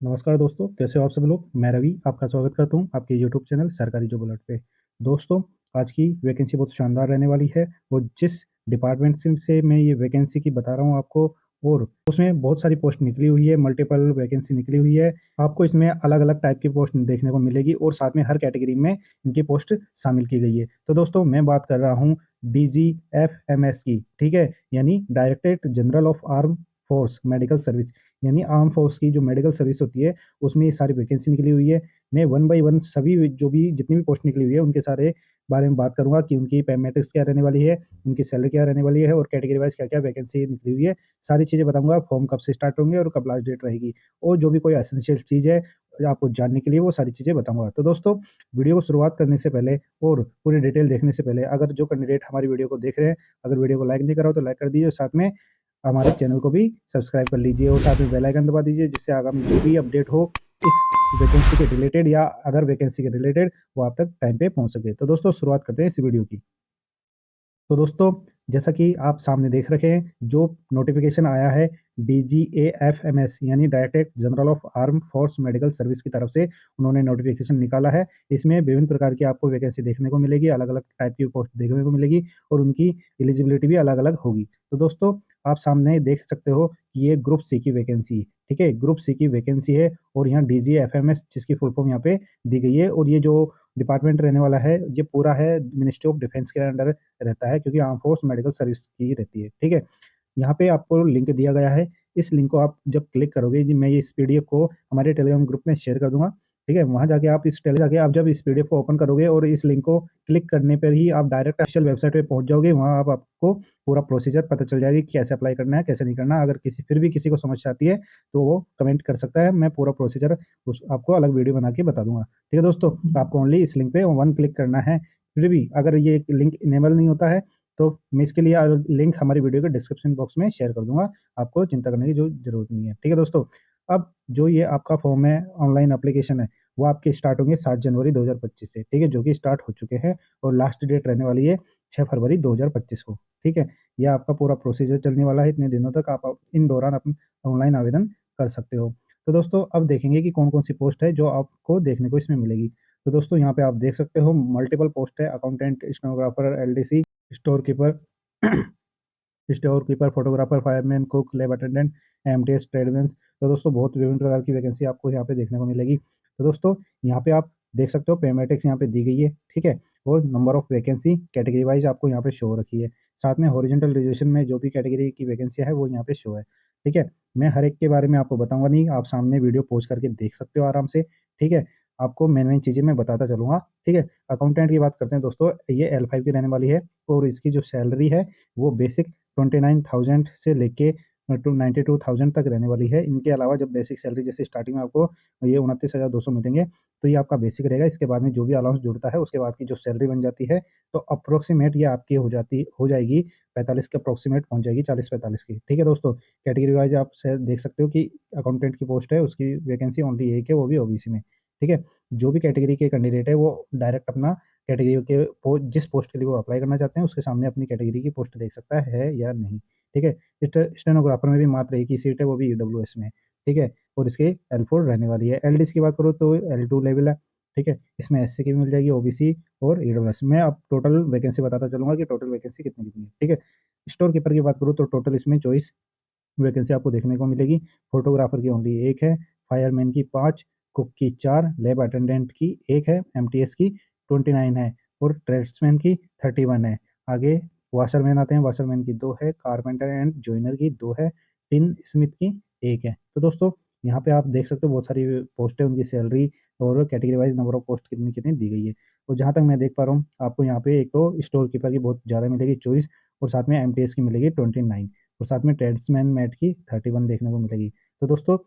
नमस्कार दोस्तों, कैसे हो आप सब लोग? मैं रवि आपका स्वागत करता हूँ आपके यूट्यूब चैनल सरकारी जॉब अलर्ट पे। दोस्तों, आज की वैकेंसी बहुत शानदार रहने वाली है। वो जिस डिपार्टमेंट से मैं ये वैकेंसी की बता रहा हूँ आपको, और उसमें बहुत सारी पोस्ट निकली हुई है, मल्टीपल वैकेंसी निकली हुई है। आपको इसमें अलग-अलग टाइप की पोस्ट देखने को मिलेगी और साथ में हर कैटेगरी में इनकी पोस्ट शामिल की गई है। तो दोस्तों, मैं बात कर रहा हूँ डीजीएफएमएस की, ठीक है? यानी directorate general of arm force medical service, यानी आर्म फोर्स की जो मेडिकल सर्विस होती है, उसमें ये सारी वैकेंसी निकली हुई है। मैं वन बाय वन सभी जो भी जितनी भी पोस्ट निकली हुई है, उनके सारे बारे में बात करूँगा कि उनकी पे मैट्रिक्स क्या रहने वाली है, उनकी सैलरी क्या रहने वाली है और कैटेगरी वाइज़ क्या-क्या वैकेंसी निकली हुई है। सारी चीज़ें बताऊँगा, फॉर्म कब से स्टार्ट होंगे और कब लास्ट डेट रहेगी, और जो भी कोई एसेंशियल चीज़ है आपको जानने के लिए, वो सारी चीज़ें बताऊँगा। तो दोस्तों, वीडियो को शुरुआत करने से पहले और पूरी डिटेल देखने से पहले, अगर जो कैंडिडेट हमारी वीडियो को देख रहे हैं, अगर वीडियो को लाइक नहीं करा हो तो लाइक कर दीजिए, साथ में हमारे चैनल को भी सब्सक्राइब कर लीजिए और साथ में बेल आइकन दबा दीजिए, जिससे आगामी जो भी अपडेट हो इस वैकेंसी के रिलेटेड या अदर वैकेंसी के रिलेटेड, वो आप तक टाइम पे पहुंच सके। तो दोस्तों, शुरुआत करते हैं इस वीडियो की। तो दोस्तों, जैसा कि आप सामने देख रखे हैं, जो नोटिफिकेशन आया है डीजीएफएमएस यानी directorate general of arm force medical service की तरफ से, उन्होंने नोटिफिकेशन निकाला है। इसमें विभिन्न प्रकार की आपको वैकेंसी देखने को मिलेगी, अलग-अलग टाइप की पोस्ट देखने को मिलेगी और उनकी एलिजिबिलिटी भी अलग-अलग होगी। तो दोस्तों, आप सामने देख सकते हो कि ये ग्रुप सी की वैकेंसी है, ठीक है? ग्रुप सी की वैकेंसी है और यहाँ डीजीएफएमएस जिसकी फुल फॉर्म यहाँ पे दी गई है, और ये जो डिपार्टमेंट रहने वाला है, ये पूरा है मिनिस्ट्री ऑफ डिफेंस के अंडर रहता है, क्योंकि आर्म फोर्स मेडिकल सर्विस की रहती है, ठीक है? यहाँ पे आपको लिंक दिया गया है, इस लिंक को आप जब क्लिक करोगे, जी मैं ये इस पीडीएफ को हमारे टेलीग्राम ग्रुप में शेयर कर दूँगा, ठीक है? वहाँ जाके आप जब इस पीडीएफ को ओपन करोगे और इस लिंक को क्लिक करने पर ही आप डायरेक्ट ऑफिशियल वेबसाइट पे पहुँच जाओगे। वहाँ आप आपको पूरा प्रोसीजर पता चल जाएगा कि कैसे अप्लाई करना है, कैसे नहीं करना। अगर फिर भी किसी को समस्या आती है, तो वो कमेंट कर सकता है, मैं पूरा प्रोसीजर उस आपको अलग वीडियो बना के बता दूँगा। ठीक है दोस्तों, आपको ओनली इस लिंक पे वन क्लिक करना है। फिर भी अगर ये लिंक इनेबल नहीं होता है, तो मैं इसके लिए लिंक हमारी वीडियो के डिस्क्रिप्शन बॉक्स में शेयर कर दूँगा, आपको चिंता करने की जो ज़रूरत नहीं है। ठीक है दोस्तों, अब जो ये आपका फॉर्म है, ऑनलाइन एप्लीकेशन है, वो आपके स्टार्ट होंगे 7 जनवरी 2025 से, ठीक है? जो कि स्टार्ट हो चुके हैं और लास्ट डेट रहने वाली है 6 फरवरी 2025 को, ठीक है? ये आपका पूरा प्रोसीजर चलने वाला है, इतने दिनों तक आप इन दौरान अपन ऑनलाइन आवेदन कर सकते हो। तो दोस्तों, अब देखेंगे कि कौन-कौन सी पोस्ट है जो आपको देखने को इसमें मिलेगी। तो दोस्तों, यहाँ पे आप देख सकते हो मल्टीपल पोस्ट है, accountant, stenographer, LDC, storekeeper storekeeper, photographer, fireman, cook, lab attendant, MTS, tradesmen. तो दोस्तों, बहुत विभिन्न प्रकार की वैकेंसी आपको यहाँ पे देखने को मिलेगी। तो दोस्तों, यहाँ पे आप देख सकते हो पे मैट्रिक्स यहाँ पे दी गई है, ठीक है? और number of vacancy category wise आपको यहाँ पे शो हो रखी है। साथ में हॉरिजॉन्टल रिजर्वेशन में जो भी कैटेगरी की वैकेंसी है, वो यहाँ पे शो है, ठीक है? मैं हर एक के बारे में आपको बताऊँगा नहीं, आप सामने वीडियो पॉज़ करके देख सकते हो आराम से, ठीक है? आपको मेन-मेन चीज़ें मैं बताता चलूँगा, ठीक है? अकाउंटेंट की बात करते हैं दोस्तों, ये L5 की रहने वाली है और इसकी जो सैलरी है, वो बेसिक 29,000 से लेके टू 92,000 तक रहने वाली है। इनके अलावा जब बेसिक सैलरी जैसे स्टार्टिंग में आपको ये 29,200 मिलेंगे, तो ये आपका बेसिक रहेगा। इसके बाद में जो भी अलाउंस जुड़ता है, उसके बाद की जो सैलरी बन जाती है, तो अप्रोक्सिमेट ये आपकी हो जाएगी 45 के अप्रोक्सिमेट पहुँच जाएगी, 40-45 की। ठीक है दोस्तों? कैटेगरी वाइज़ आप देख सकते हो कि अकाउंटेंट की पोस्ट है, उसकी वैकेंसी ओनली एक है, वो भी ओबीसी में। ठीक है? जो भी कैटेगरी के कैंडिडेट है, वो डायरेक्ट अपना कैटेगरी के जिस पोस्ट के लिए वो अप्लाई करना चाहते हैं, उसके सामने अपनी कैटेगरी की पोस्ट देख सकता है या नहीं, ठीक है? स्टेनोग्राफर में भी मात्र एक ही सीट है, वो भी ईडब्ल्यूएस में, ठीक है? और इसकी L4 रहने वाली है। एलडीसी की बात करूँ तो L2 लेवल है, ठीक है? इसमें एससी की भी मिल जाएगी, ओबीसी और ईडब्ल्यूएस। मैं अब टोटल वैकेंसी बताता चलूँगा कि टोटल वैकेंसी कितनी-कितनी है, ठीक है? स्टोर कीपर की बात करूँ तो टोटल इसमें 24 वैकेंसी आपको देखने को मिलेगी। फोटोग्राफर की ओनली 1 है, फायरमैन की 5, कुक की 4, लैब अटेंडेंट की 1 है, एमटीएस की 29 है और ट्रेड्समैन की 31 है। आगे वाशरमैन आते हैं, वाशरमैन की 2 है, कारपेंटर एंड जॉइनर की 2 है, टिन स्मिथ की 1 है। तो दोस्तों, यहाँ पे आप देख सकते हो बहुत सारी पोस्ट है, उनकी सैलरी और category wise number of post कितनी-कितनी दी गई है। और जहाँ तक मैं देख पा रहा हूँ, आपको यहाँ पे एक तो स्टोर कीपर की बहुत ज़्यादा मिलेगी 24 और साथ में एमटीएस की मिलेगी 29 और साथ में ट्रेड्समैन मैट की 31 देखने को मिलेगी। तो दोस्तों,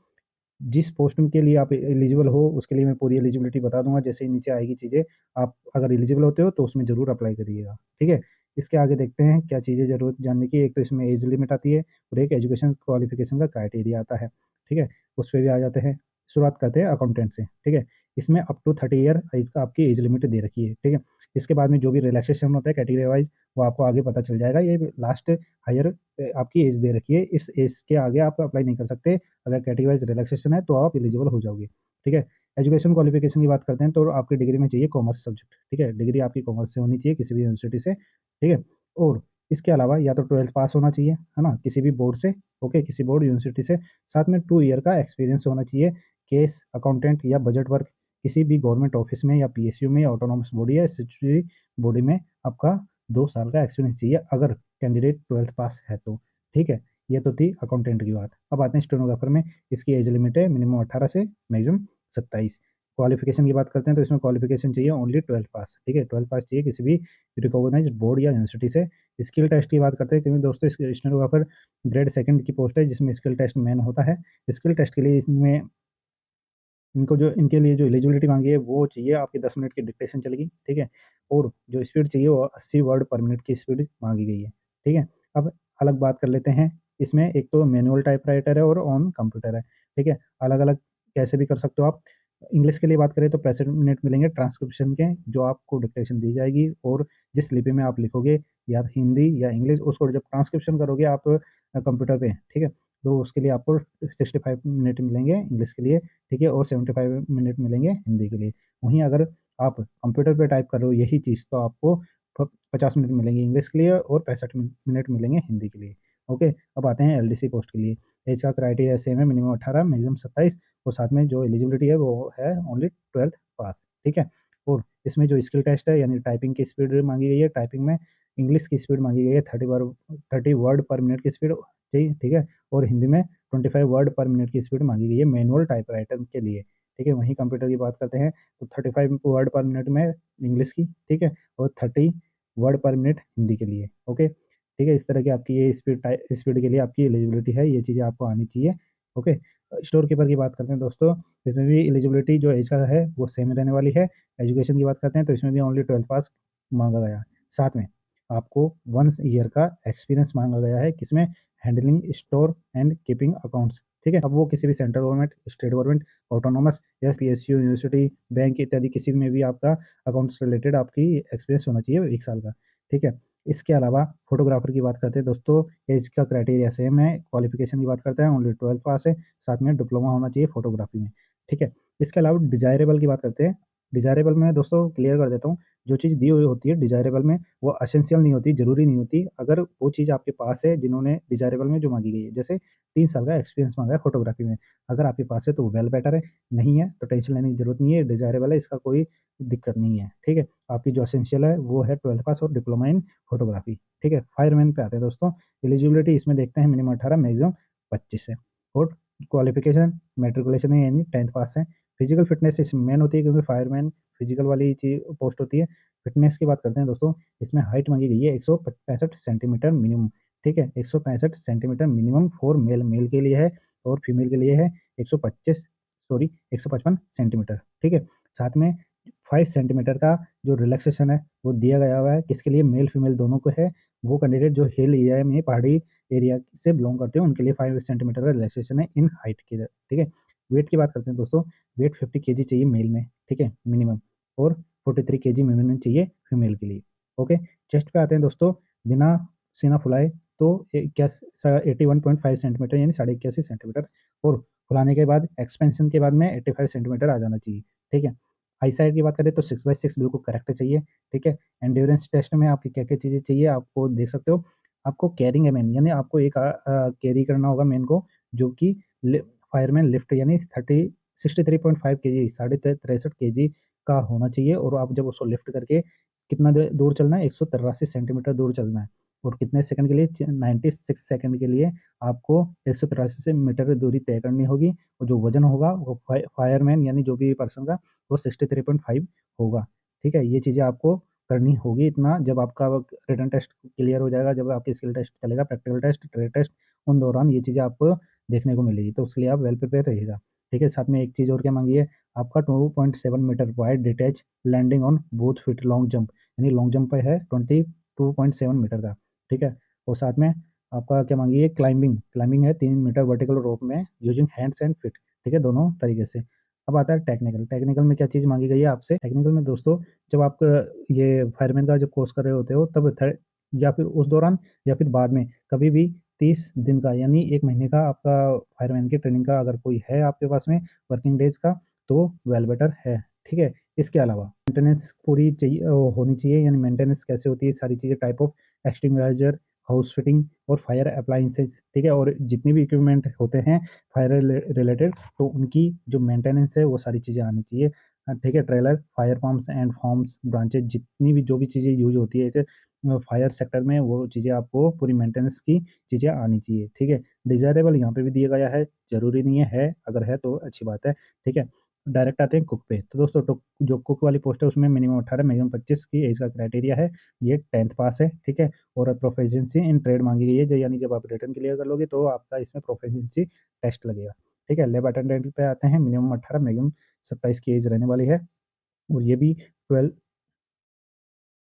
जिस पोस्ट के लिए आप एलिजिबल हो, उसके लिए मैं पूरी एलिजिबिलिटी बता दूँगा, जैसे ही नीचे आएगी चीज़ें। आप अगर एलिजिबल होते हो, तो उसमें ज़रूर अप्लाई करिएगा, ठीक है? इसके आगे देखते हैं क्या चीज़ें ज़रूरत जानने की। एक तो इसमें एज लिमिट आती है और एक एजुकेशन क्वालिफ़िकेशन का क्राइटेरिया आता है, ठीक है? उस पे भी आ जाते हैं। शुरुआत करते हैं अकाउंटेंट से, ठीक है? इसमें अप टू 30 ईयर एज का आपकी एज लिमिट दे रखी है, ठीक है? इसके बाद में जो भी रिलैक्सेशन होता है कैटेगरी वाइज़ वो आपको आगे पता चल जाएगा। ये लास्ट हायर आपकी एज दे रखी है, इस एज के आगे आप अप्लाई नहीं कर सकते। अगर कैटेगरी वाइज़ रिलैक्सेशन है तो आप एलिजिबल हो जाओगे, ठीक है। एजुकेशन क्वालिफ़िकेशन की बात करते हैं तो आपकी डिग्री में चाहिए कॉमर्स सब्जेक्ट, ठीक है। डिग्री आपकी कॉमर्स से होनी चाहिए किसी भी यूनिवर्सिटी से, ठीक है। और इसके अलावा या तो 12th पास होना चाहिए, है ना? किसी भी बोर्ड से, ओके, किसी बोर्ड यूनिवर्सिटी से। साथ में 2 ईयर का एक्सपीरियंस होना चाहिए, केस, अकाउंटेंट या बजट वर्क किसी भी गवर्नमेंट ऑफिस में या पीएसयू में या ऑटोनॉमस बॉडी या स्टैट्यूटरी बॉडी में आपका 2 साल का एक्सपीरियंस चाहिए अगर कैंडिडेट 12th पास है तो, ठीक है। ये तो थी अकाउंटेंट की बात। अब आते हैं स्टेनोग्राफर में, इसकी एज लिमिट है मिनिमम 18 से मैक्सिमम 27। क्वालिफिकेशन की बात करते हैं तो इसमें क्वालिफिकेशन चाहिए ओनली 12th पास, ठीक है। 12th पास चाहिए किसी भी रिकॉग्नाइज्ड बोर्ड या यूनिवर्सिटी से। स्किल टेस्ट की बात करते हैं क्योंकि दोस्तों स्टेनोग्राफर ग्रेड 2 की पोस्ट है जिसमें स्किल टेस्ट मेन होता है। स्किल टेस्ट के लिए इसमें इनके लिए जो एलिजिबिलिटी माँगी है वो चाहिए आपकी 10 मिनट की डिक्टेशन चलेगी, ठीक है? और जो स्पीड चाहिए वो 80 वर्ड पर मिनट की स्पीड माँगी गई है, ठीक है? अब अलग बात कर लेते हैं, इसमें एक तो मैनुअल टाइपराइटर है और ऑन कंप्यूटर है, ठीक है? अलग-अलग कैसे भी कर सकते हो आप। इंग्लिश के लिए बात करें तो 65 मिनट मिलेंगे ट्रांसक्रिप्शन के, जो आपको डिक्टेशन दी जाएगी और जिस लिपि में आप लिखोगे या हिंदी या इंग्लिश उसको जब ट्रांसक्रिप्शन करोगे आप कंप्यूटर पे, ठीक है? तो उसके लिए आपको 65 मिनट मिलेंगे इंग्लिश के लिए, ठीक है? और 75 मिनट मिलेंगे हिंदी के लिए। वहीं अगर आप कंप्यूटर पे टाइप कर रहे हो यही चीज़ तो आपको 50 मिनट मिलेंगे इंग्लिश के लिए और 65 मिनट मिलेंगे हिंदी के लिए। ओके, अब आते हैं एलडीसी पोस्ट के लिए। एज का क्राइटेरिया सेम है, मिनिमम 18 मैक्सिमम 27 और साथ में जो एलिजिबिलिटी है वो है ओनली 12th पास, ठीक है? और इसमें जो स्किल टेस्ट है यानी टाइपिंग की स्पीड माँगी गई है, टाइपिंग में इंग्लिश की स्पीड माँगी गई है 30 वर्ड पर मिनट की स्पीड चाहिए, ठीक है? और हिंदी में 25 वर्ड पर मिनट की स्पीड माँगी गई है मैनुअल टाइपराइटर के लिए, ठीक है? वहीं कंप्यूटर की बात करते हैं तो 35 वर्ड पर मिनट में इंग्लिश की, ठीक है? और 30 वर्ड पर मिनट हिंदी के लिए, ओके? ठीक है? इस तरह की आपकी ये स्पीड के लिए आपकी एलिजिबिलिटी है, ये चीज़ें आपको आनी चाहिए, ओके? स्टोर कीपर की बात करते हैं दोस्तों, इसमें भी एलिजिबिलिटी जो एज का है वो सेम रहने वाली है। एजुकेशन की बात करते हैं तो इसमें भी ओनली 12th पास माँगा गया है। साथ में आपको 1 ईयर का एक्सपीरियंस माँगा गया है, किसमें? Handling store and keeping accounts, ठीक है? अब वो किसी भी central government, state government, autonomous या पीएसयू, यूनिवर्सिटी, बैंक इत्यादि किसी में भी आपका अकाउंट्स रिलेटेड आपकी एक्सपीरियंस होना चाहिए 1 साल का, ठीक है? इसके अलावा फोटोग्राफर की बात करते हैं दोस्तों, ऐज का क्राइटेरिया सेम है, क्वालिफिकेशन की बात करते हैं ओनली 12th पास है, साथ में डिप्लोमा होना चाहिए फोटोग्राफी में, ठीक है? इसके अलावा डिज़ायरेबल की बात करते हैं, डिज़ायरेबल में दोस्तों क्लियर कर देता हूँ, जो चीज़ दी हुई होती है डिज़ायरेबल में वो एसेंशियल नहीं होती, ज़रूरी नहीं होती। अगर वो चीज़ आपके पास है जिन्होंने डिज़ायरेबल में जो माँगी गई है, जैसे 3 साल का एक्सपीरियंस माँगा है फ़ोटोग्राफ़ी में, अगर आपके पास है तो वेल बेटर है, नहीं है तो टेंशन लेने की ज़रूरत नहीं है, डिज़ायरेबल है इसका कोई दिक्कत नहीं है, ठीक है? आपकी जो एसेंशियल है वो है 12th पास और डिप्लोमा इन फ़ोटोग्राफ़ी, ठीक है? फायरमैन पे आते हैं दोस्तों, एलिजिबिलिटी इसमें देखते हैं मिनिमम 18 मैक्सिमम 25 है और क्वालिफ़िकेशन मैट्रिकुलेशन है यानी 10th पास है। फिज़िकल फ़िटनेस इसमें मेन होती है क्योंकि फायरमैन फिज़िकल वाली पोस्ट होती है। फ़िटनेस की बात करते हैं दोस्तों, इसमें हाइट माँगी गई है 165 सेंटीमीटर मिनिमम, ठीक है? 165 centimetre minimum for male, male के लिए है और फीमेल के लिए है 155 सेंटीमीटर, ठीक है? साथ में 5 सेंटीमीटर का जो रिलैक्सेशन है, वो दिया गया हुआ है, किसके लिए? मेल-फीमेल दोनों को है। वो कैंडिडेट जो हिल एरिया में पहाड़ी एरिया से बिलॉन्ग करते हैं, उनके लिए 5 सेंटीमीटर का रिलैक्सेशन है इन हाइट के लिए, ठीक है? वेट की बात करते हैं दोस्तों, वेट 50 केजी चाहिए मेल में, ठीक है? मिनिमम और 43 केजी मिनिमम चाहिए फीमेल के लिए, ओके? चेस्ट पे आते हैं दोस्तों, बिना सीना फुलाए तो 81.5 सेंटीमीटर यानी 81.5 सेंटीमीटर और फुलाने के बाद एक्सपेंशन के बाद में 85 सेंटीमीटर आ जाना चाहिए, ठीक है? आई साइड की बात करें तो 6/6 बिल्कुल करेक्ट चाहिए, ठीक है? एंड्योरेंस टेस्ट में आपकी क्या-क्या चीज़ें चाहिए आपको देख सकते हो। आपको कैरिंग है मैन यानी आपको एक कैरी करना होगा मैन को जो कि लि फायरमैन लिफ्ट यानी 63.5 केजी, साढ़े 63 केजी का होना चाहिए और आप जब उसको लिफ्ट करके कितना दूर चलना है 183 सेंटीमीटर दूर चलना है और कितने सेकंड के लिए 96 सेकंड के लिए आपको 183 से मीटर दूरी तय करनी होगी और जो वजन होगा वो फायरमैन यानी जो भी पर्सन का वो 63.5 होगा, ठीक है? ये चीज़ें आपको करनी होगी इतना जब आपका रिटन टेस्ट क्लियर हो जाएगा, जब आपकी स्किल टेस्ट चलेगा, प्रैक्टिकल टेस्ट, ट्रेड टेस्ट उन दौरान ये चीज़ें आपको देखने को मिलेगी, तो उसके लिए आप वेल प्रिपेयर रहिएगा, ठीक है? साथ में एक चीज़ और क्या माँगी है, आपका 2.7 metre wide detach landing on both feet long jump यानी लॉन्ग जंप पे है 22.7 मीटर का, ठीक है? और साथ में आपका क्या माँगी है क्लाइंबिंग, क्लाइंबिंग है 3 मीटर वर्टिकल रोप में यूजिंग हैंड्स एंड फीट, ठीक है? दोनों तरीके से। अब आता है टेक्निकल। टेक्निकल में क्या चीज़ माँगी गई है आपसे? टेक्निकल में दोस्तों जब आप ये फायरमैन का जब कोर्स कर रहे होते हो तब थ या फिर उस दौरान या फिर बाद में कभी भी 30 दिन का यानी 1 महीने का आपका फायरमैन की ट्रेनिंग का अगर कोई है आपके पास में वर्किंग डेज़ का तो वेल बेटर है, ठीक है? इसके अलावा मेंटेनेंस पूरी चाहिए होनी चाहिए यानी मेंटेनेंस कैसे होती है सारी चीज़ें type of extinguisher, house fitting और फायर एप्लायंसेस, ठीक है? और जितने भी इक्विपमेंट होते हैं फायर रिलेटेड तो उनकी जो मेंटेनेंस है वो सारी चीज़ें आनी चाहिए। ठीक है? Trailer, fire pumps and farms, branches जितनी भी जो भी चीज़ें यूज़ होती है एक फायर सेक्टर में वो चीज़ें आपको पूरी मेंटेनेंस की चीज़ें आनी चाहिए। ठीक है? डिज़ायरेबल यहाँ पे भी दिया गया है, ज़रूरी नहीं है, अगर है तो अच्छी बात है। ठीक है? डायरेक्ट आते हैं कुक पे। तो दोस्तों टुक जो कुक वाली पोस्ट है उसमें मिनिमम 18 मैक्सिमम 25 की एज का क्राइटेरिया है। ये 10th पास है, ठीक है? और प्रोficiency इन ट्रेड माँगी गई है, जो यानी जब आप रिटन क्लियर कर लोगे तो आपका इसमें प्रोficiency टेस्ट लगेगा। ठीक है? लैब अटेंडेंट पे आते हैं, मिनिमम 18 मैक्सिमम 27 की एज रहने वाली है और ये भी 12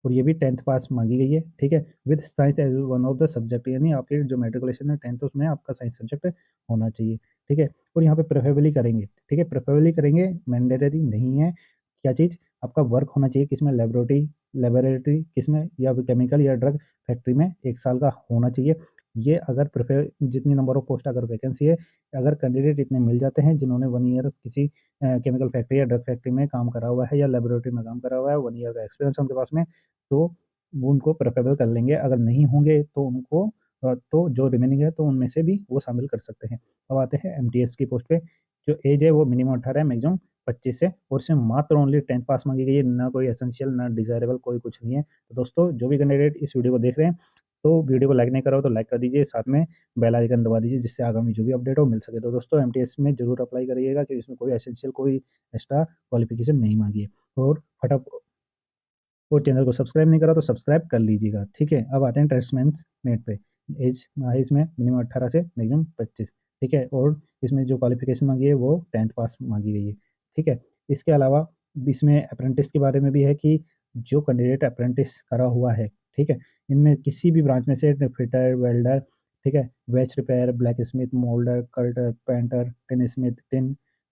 और ये भी 10th पास माँगी गई है, ठीक है? With science as one of the subject यानी आपके जो मैट्रिकुलेशन है 10th उसमें आपका साइंस सब्जेक्ट होना चाहिए, ठीक है? और यहाँ पे प्रेफरेबली करेंगे, ठीक है? प्रेफरेबली करेंगे, मैंडेटरी नहीं है। क्या चीज़? आपका वर्क होना चाहिए किसमें? लैबोरेटरी किसमें या फिर केमिकल या ड्रग फैक्ट्री में 1 साल का होना चाहिए। ये अगर जितनी नंबर ऑफ पोस्ट अगर वैकेंसी है, अगर कैंडिडेट इतने मिल जाते हैं जिन्होंने 1 ईयर किसी केमिकल फैक्ट्री या ड्रग फैक्ट्री में काम करा हुआ है या लैबोरेटरी में काम करा हुआ है, 1 ईयर का एक्सपीरियंस है उनके पास में, तो वो उनको प्रेफ़रेबल कर लेंगे। अगर नहीं होंगे तो उनको तो जो रिमेनिंग है तो उनमें से भी वो शामिल कर सकते हैं। अब आते हैं एमटीएस की पोस्ट पे, जो एज है वो मिनिमम 18 है, मैक्सिमम 25 है और इसमें मात्र ओनली 10th पास माँगी गई है, ना कोई एसेंशियल, ना डिज़ायरेबल कोई कुछ नहीं है। तो दोस्तों जो भी कैंडिडेट इस वीडियो को देख रहे हैं, तो वीडियो को लाइक नहीं करा हो तो लाइक कर दीजिए, साथ में बेल आइकन दबा दीजिए जिससे आगामी जो भी अपडेट हो मिल सके। तो दोस्तों एमटीएस में ज़रूर अप्लाई करिएगा कि इसमें कोई एसेंशियल कोई एक्स्ट्रा क्वालिफ़िकेशन नहीं माँगी है और और चैनल को सब्सक्राइब नहीं करा तो सब्सक्राइब कर लीजिएगा, ठीक है? अब आते हैं टेस्टमेंट्स मेट पे। एज में मिनिमम 18 से मैक्सिमम 25, ठीक है? और इसमें जो क्वालिफ़िकेशन माँगी है वो 10th पास माँगी गई है, ठीक है? इसके अलावा इसमें अप्रेंटिस के बारे में भी है कि जो कैंडिडेट अप्रेंटिस करा हुआ है, ठीक है? इनमें किसी भी ब्रांच में से फिटर, वेल्डर, ठीक है? Wedge repair, blacksmith, moulder, coulter, painter, tinsmith,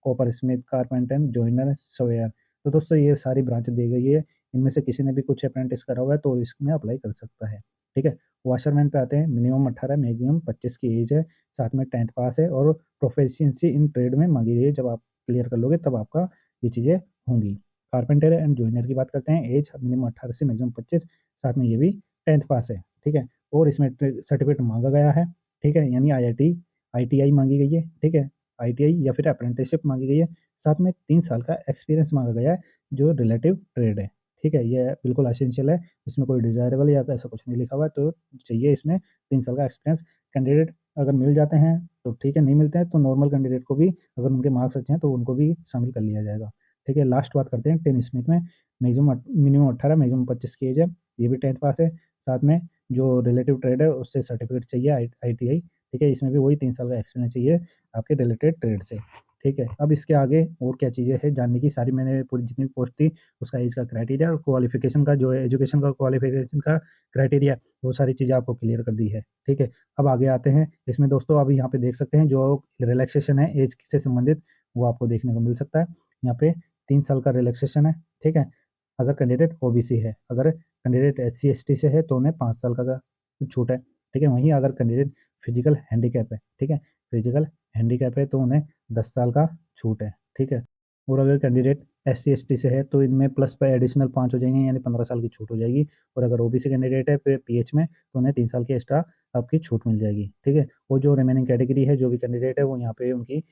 coppersmith, carpenter, joiner, surveyor. तो दोस्तों ये सारी ब्रांच दी गई है। इनमें से किसी ने भी कुछ अप्रेंटिस करा हुआ है तो इसमें अप्लाई कर सकता है, ठीक है? वॉशरमैन पे आते हैं, मिनिमम 18 मैक्सिमम 25 की एज है, साथ में 10th पास है और प्रोficiency इन ट्रेड में माँगी गई है, जब आप क्लियर कर लोगे तब आपका ये चीज़ें होंगी। कारपेंटर एंड जॉइनर की बात करते हैं, एज मिनिमम 18 से मैक्सिमम 25, साथ में ये भी 10th पास है, ठीक है? और इसमें सर्टिफिकेट माँगा गया है, ठीक है? यानी आईआईटी, आईटीआई माँगी गई है, ठीक है? आईटीआई या फिर अप्रेंटिसशिप माँगी गई है, साथ में 3 साल का एक्सपीरियंस माँगा गया है, जो रिलेटिव ट्रेड है। ठीक है? ये बिल्कुल एसेंशियल है, इसमें कोई डिज़ायरेबल या ऐसा कुछ नहीं लिखा हुआ है, तो चाहिए इसमें 3 साल का एक्सपीरियंस। कैंडिडेट अगर मिल जाते हैं, तो ठीक है, नहीं मिलते हैं, तो नॉर्मल कैंडिडेट को भी अगर उनके मार्क्स अच्छे हैं, तो उनको भी शामिल कर लिया जाएगा। ठीक है? लास्ट बात करते हैं टिन स्मिथ में, मिनिमम 18 मैक्सिमम 25 की एज है, ये भी 10th पास है, साथ में जो रिलेटिव ट्रेड है, उससे सर्टिफिकेट चाहिए आईटीआई, ठीक है? इसमें भी वही 3 साल का एक्सपीरियंस चाहिए आपके रिलेटेड ट्रेड से, ठीक है? अब इसके आगे और क्या चीज़ें हैं जानने की, सारी मैंने पूरी जितनी भी पोस्ट थी उसका एज का क्राइटेरिया और क्वालिफ़िकेशन का जो है एजुकेशन का क्वालिफ़िकेशन का क्राइटेरिया, वो सारी चीज़ें आपको क्लियर कर दी है, ठीक है? अब आगे आते हैं, इसमें दोस्तों अब यहाँ पे देख सकते हैं जो रिलैक्सेशन है एज से संबंधित, वो आपको देखने को मिल सकता है। यहाँ पे 3 साल का रिलैक्सेशन है, ठीक है? अगर कैंडिडेट ओबीसी है, अगर कैंडिडेट एससी-एसटी से है तो उन्हें 5 साल का छूट है, ठीक है? वहीं अगर कैंडिडेट फिज़िकल हैंडीकैप है, ठीक है? फिज़िकल हैंडीकैप है तो उन्हें 10 साल का छूट है, ठीक है? और अगर कैंडिडेट एससी-एसटी से है तो इनमें प्लस पे एडिशनल 5 हो जाएँगे यानी 15 साल की छूट हो जाएगी और अगर ओबीसी कैंडिडेट है फिर पीएच में तो उन्हें 3 साल की एक्स्ट्रा आपकी छूट मिल जाएगी, ठीक है? और जो रिमेनिंग कैटेगरी है, जो भी कैंडिडेट है वो यहाँ पे उनकी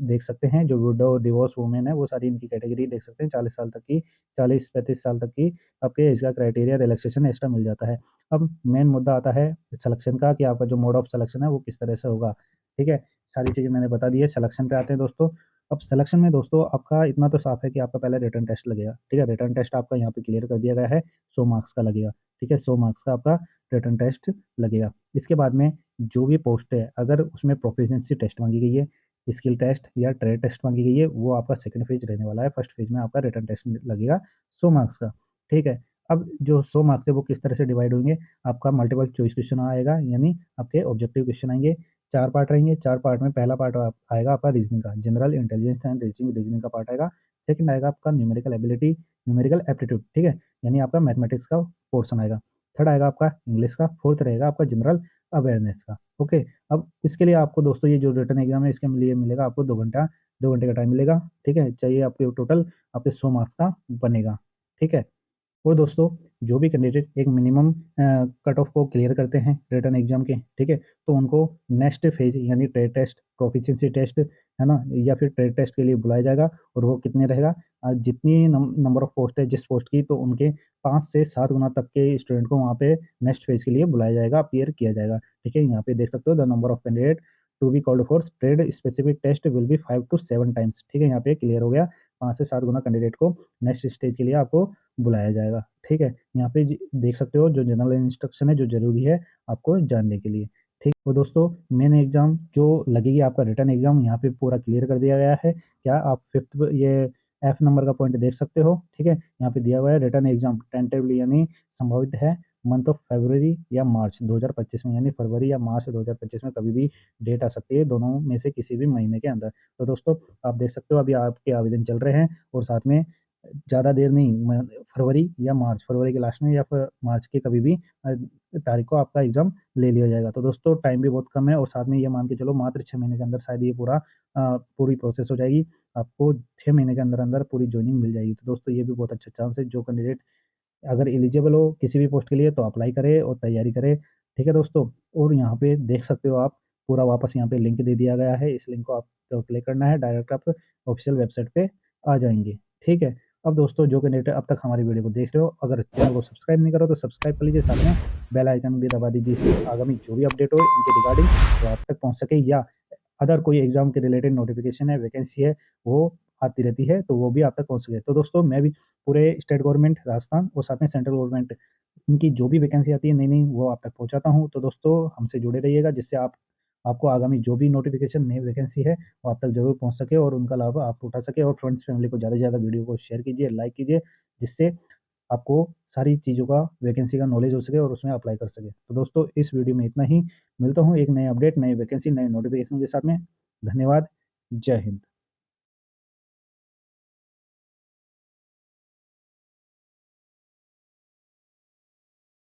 देख सकते हैं, जो विडो डिवोर्स वुमेन है वो सारी इनकी कैटेगरी देख सकते हैं, 40 साल तक की 40-35 साल तक की आपके इसका क्राइटेरिया रिलैक्सेशन एक्स्ट्रा मिल जाता है। अब मेन मुद्दा आता है सिलेक्शन का कि आपका जो मोड ऑफ सिलेक्शन है वो किस तरह से होगा, ठीक है? सारी चीज़ें मैंने बता दी है, सिलेक्शन पे आते हैं दोस्तों। अब सिलेक्शन में दोस्तों आपका इतना तो साफ है कि आपका पहले रिटन टेस्ट लगेगा, ठीक है? रिटन टेस्ट आपका यहाँ पे क्लियर कर दिया गया है, 100 मार्क्स का लगेगा, ठीक है? 100 मार्क्स का आपका रिटन टेस्ट लगेगा। इसके बाद में जो भी पोस्ट है, अगर उसमें प्रोficiency टेस्ट माँगी गई है, स्किल टेस्ट या ट्रेड टेस्ट माँगी गई है, वो आपका सेकंड फेज़ रहने वाला है। फर्स्ट फेज़ में आपका रिटन टेस्ट लगेगा 100 मार्क्स का, ठीक है? अब जो 100 मार्क्स है वो किस तरह से डिवाइड होंगे, आपका मल्टीपल चॉइस क्वेश्चन आएगा, यानी आपके ऑब्जेक्टिव क्वेश्चन आएँगे, 4 पार्ट रहेंगे, 4 पार्ट में पहला पार्ट आएगा आपका रीज़निंग का, जनरल इंटेलिजेंस एंड रीज़निंग का पार्ट आएगा। सेकंड आएगा आपका न्यूमेरिकल एबिलिटी, न्यूमेरिकल एप्टीट्यूड, ठीक है? यानी आपका मैथमेटिक्स का पोर्शन आएगा। थर्ड आएगा आपका इंग्लिश का, फोर्थ रहेगा आपका जनरल अवेयरनेस का, ओके? अब इसके लिए आपको दोस्तों ये जो रिटन एग्ज़ाम है इसके लिए मिलेगा आपको 2 घंटे का टाइम मिलेगा, ठीक है? चाहिए आपके टोटल आपके 100 मार्क्स का बनेगा, ठीक है? और दोस्तों जो भी कैंडिडेट एक मिनिमम कट ऑफ को क्लियर करते हैं रिटन एग्जाम के, ठीक है? तो उनको नेक्स्ट फेज यानी ट्रेड टेस्ट, प्रोफिशिएंसी टेस्ट, है ना? या फिर ट्रेड टेस्ट के लिए बुलाया जाएगा और वो कितने रहेगा, जितनी नंबर ऑफ पोस्ट है जिस पोस्ट की, तो उनके 5 से 7 गुना तक के स्टूडेंट को वहाँ पे नेक्स्ट फेज के लिए बुलाया जाएगा, अपीयर किया जाएगा, ठीक है? यहाँ पे देख सकते हो the number of candidate to be called for trade specific test will be 5 to 7 times, ठीक है? यहाँ पे क्लियर हो गया, 5 से 7 गुना कैंडिडेट को नेक्स्ट स्टेज के लिए आपको बुलाया जाएगा, ठीक है? यहाँ पे देख सकते हो जो जनरल इंस्ट्रक्शन है जो ज़रूरी है आपको जानने के लिए, ठीक? तो दोस्तों मेन एग्ज़ाम जो लगेगी आपका रिटन एग्ज़ाम यहाँ पे पूरा क्लियर कर दिया गया है। क्या आप 5th ये एफ नंबर का पॉइंट देख सकते हो, ठीक है? यहाँ पे दिया हुआ है रिटन एग्ज़ाम टेंटेटिवली यानी संभावित है मंथ ऑफ फरवरी या मार्च 2025 में, यानी फरवरी या मार्च 2025 में कभी भी डेट आ सकती है, दोनों में से किसी भी महीने के अंदर। तो दोस्तों आप देख सकते हो अभी आपके आवेदन चल रहे हैं और साथ में ज़्यादा देर नहीं फरवरी या मार्च, फरवरी के लास्ट में या फिर मार्च के कभी भी तारीख को आपका एग्ज़ाम ले लिया जाएगा। तो दोस्तों टाइम भी बहुत कम है और साथ में ये मान के चलो मात्र 6 महीने के अंदर शायद ये पूरी प्रोसेस हो जाएगी। आपको 6 महीने के अंदर-अंदर पूरी जॉइनिंग मिल जाएगी। तो दोस्तों ये भी बहुत अच्छा चांस है, जो कैंडिडेट अगर एलिजिबल हो किसी भी पोस्ट के लिए तो अप्लाई करें और तैयारी करें, ठीक है दोस्तों? और यहाँ पे देख सकते हो आप पूरा वापस यहाँ पे लिंक दे दिया गया है, इस लिंक को आपको क्लिक करना है, डायरेक्ट आप ऑफ़िशियल वेबसाइट पे आ जाएँगे, ठीक है? अब दोस्तों जो कैंडिडेट अब तक हमारी वीडियो को देख रहे हो, अगर चैनल को सब्सक्राइब नहीं करो तो सब्सक्राइब कर लीजिए, साथ में बेल आइकन भी दबा दीजिए, इससे आगामी जो भी अपडेट हो इनके रिगार्डिंग वो आप तक पहुँच सके, या अदर कोई एग्ज़ाम के रिलेटेड नोटिफ़िकेशन है, वैकेंसी है, वो आती रहती है, तो वो भी आप तक पहुँच सके। तो दोस्तों मैं भी पूरे स्टेट गवर्नमेंट, राजस्थान और साथ में सेंट्रल गवर्नमेंट इनकी जो भी वैकेंसी आती है नई-नई वो आप तक पहुँचाता हूँ। तो दोस्तों हमसे जुड़े रहिएगा, जिससे आपको आगामी जो भी नोटिफ़िकेशन नई वैकेंसी है वो आप तक ज़रूर पहुँच सके और उनका लाभ आप उठा सकें, और फ्रेंड्स फैमिली को ज़्यादा से ज़्यादा वीडियो को शेयर कीजिए, लाइक कीजिए, जिससे आपको सारी चीज़ों का वैकेंसी का नॉलेज हो सके और उसमें अप्लाई कर सकें। तो दोस्तों इस वीडियो में इतना ही, मिलता हूँ एक नए अपडेट, नई वैकेंसी, नए नोटिफ़िकेशन के साथ में। धन्यवाद, जय हिंद।